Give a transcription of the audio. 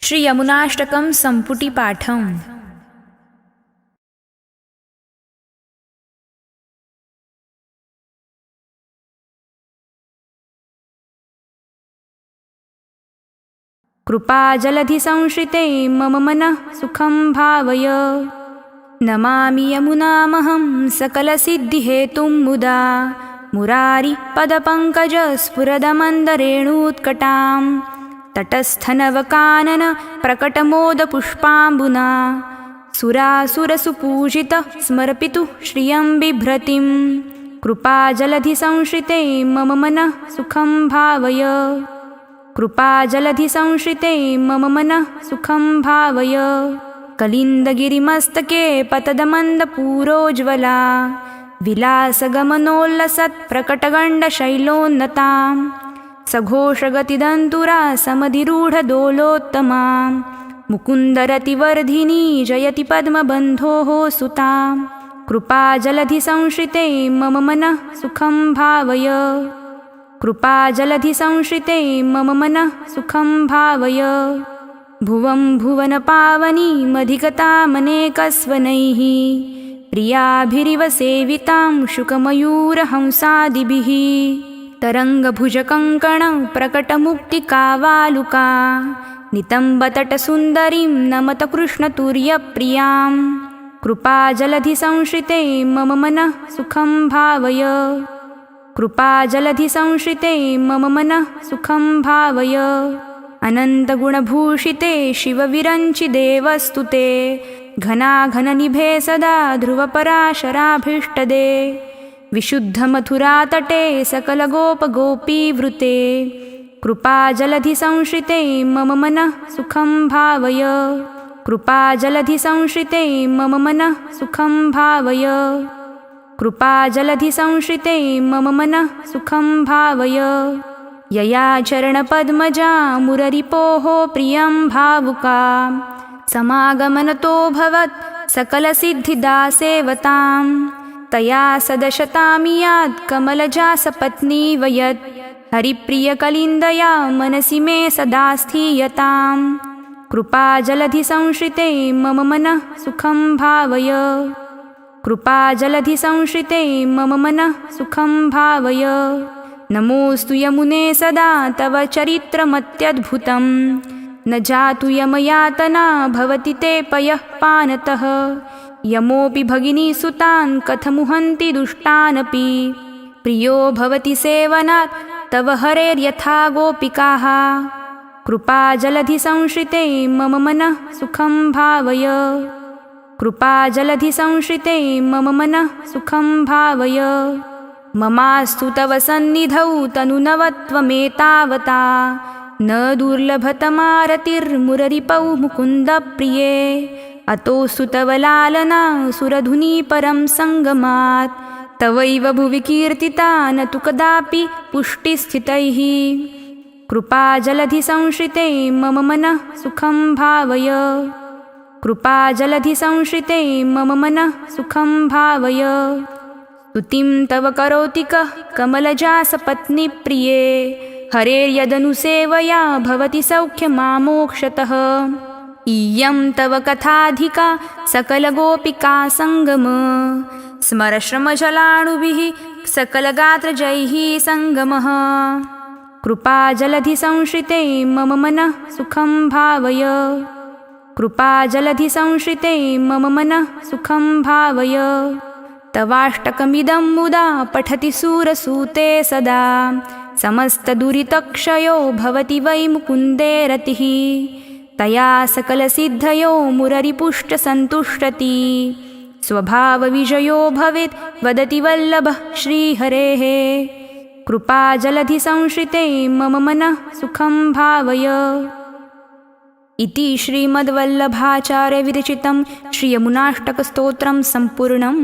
श्री यमुनाष्टकं सम्पुटिपाठम्। कृपाजलधिसंश्रिते मम मनः सुखं भावय। नमामि यमुनामहं सकलसिद्धिहेतुं मुदा। मुरारि पदपङ्कजस्फुरदमन्दरेणूत्कटां तटस्थनवकानन प्रकटमोदपुष्पाम्बुना सुरासुरसुपूजित स्मर्पितुः श्रियं बिभ्रतिं। कृपाजलधिसंश्रिते मम मनः सुखं भावय। कृपाजलधिसंश्रिते मम मनः सुखं भावय। कलिन्दगिरिमस्तके पतदमन्दपूरोज्ज्वला विलासगमनोल्लसत्प्रकटगण्डशैलोन्नतां सघोषगतिदन्तुरा समधिरूढदोलोत्तमां मुकुन्दरतिवर्धिनी जयति पद्मबन्धोः सुतां। कृपाजलधिसंश्रिते मम मनः सुखं भावय। कृपाजलधिसंश्रिते मम मनः सुखं भावय। भुवं भुवनपावनी मधिगतामनेकस्वनैः प्रियाभिरिव सेवितां शुकमयूरहंसादिभिः तरङ्गभुजकङ्कणप्रकटमुक्तिकावालुका नितम्बतटसुन्दरीं नमत कृष्णतुर्यप्रियां। कृपाजलधिसंश्रिते मम मनः सुखं भावय। कृपाजलधिसंश्रिते मम मनः सुखं भावय। अनन्तगुणभूषिते शिवविरञ्चिदेवस्तुते घनाघननिभे सदा ध्रुवपराशराभीष्टदे विशुद्धमथुरातटे सकलगोपगोपीवृते। कृपाजलधिसंश्रिते मम मनः सुखं भावय। कृपाजलधिसंश्रिते मम मनः सुखं भावय। कृपाजलधिसंश्रिते मम मनः सुखं भावय। यया चरणपद्मजा मुररिपोः प्रियं भावुका समागमनतोऽभवत् सकलसिद्धिदासेवतां तया सदशतामियात् कमलजा सपत्नी वयत् हरिप्रियकलिन्दया मनसि मे सदा स्थीयतां। कृपाजलधिसंश्रिते मम मनः सुखं भावय। कृपाजलधिसंश्रिते मम मनः सुखं भावय। नमोऽस्तु यमुने सदा तव चरित्रमत्यद्भुतं न जातु यमयातना भवति ते पयः पानतः। यमोऽपि भगिनीसुतान् कथमुहन्ति दुष्टानपि प्रियो भवति सेवनात् तव हरेर्यथा गोपिकाः। कृपाजलधिसंश्रिते मम मनः सुखं भावय। कृपाजलधिसंश्रिते मम मनः सुखं भावय। ममास्तु तव सन्निधौ तनुनवत्वमेतावता न दुर्लभतमारतिर्मुररिपौ मुकुन्दप्रिये। अतोऽस्तु तव लालना सुरधुनी परं सङ्गमात् तवैव भुवि कीर्तिता न तु कदापि पुष्टिस्थितैः। कृपाजलधिसंश्रिते मम मनः सुखं भावय। कृपाजलधिसंश्रिते मम मनः सुखं भावय। स्तुतिं तव करोति कः कमलजासपत्नीप्रिये हरेर्यदनुसेवया भवति सौख्यमामोक्षतः। इयं तव कथाधिका सकलगोपिका सङ्गम स्मरश्रमजलाणुभिः सकलगात्रजैः सङ्गमः। कृपाजलधिसंश्रिते मम मनः सुखं भावय। कृपाजलधिसंश्रिते मम मनः सुखं भावय। तवाष्टकमिदं मुदा पठति सूरसूते सदा समस्तदुरितक्षयो भवति वै मुकुन्दे रतिः तया सकलसिद्धयो मुररिपुष्टसन्तुष्टति स्वभावविजयो भवेत् वदति वल्लभः श्रीहरेः। कृपाजलधिसंश्रिते मम मनः सुखं भावय। इति श्रीमद्वल्लभाचार्यविरचितं श्रीयमुनाष्टकस्तोत्रं सम्पूर्णम्।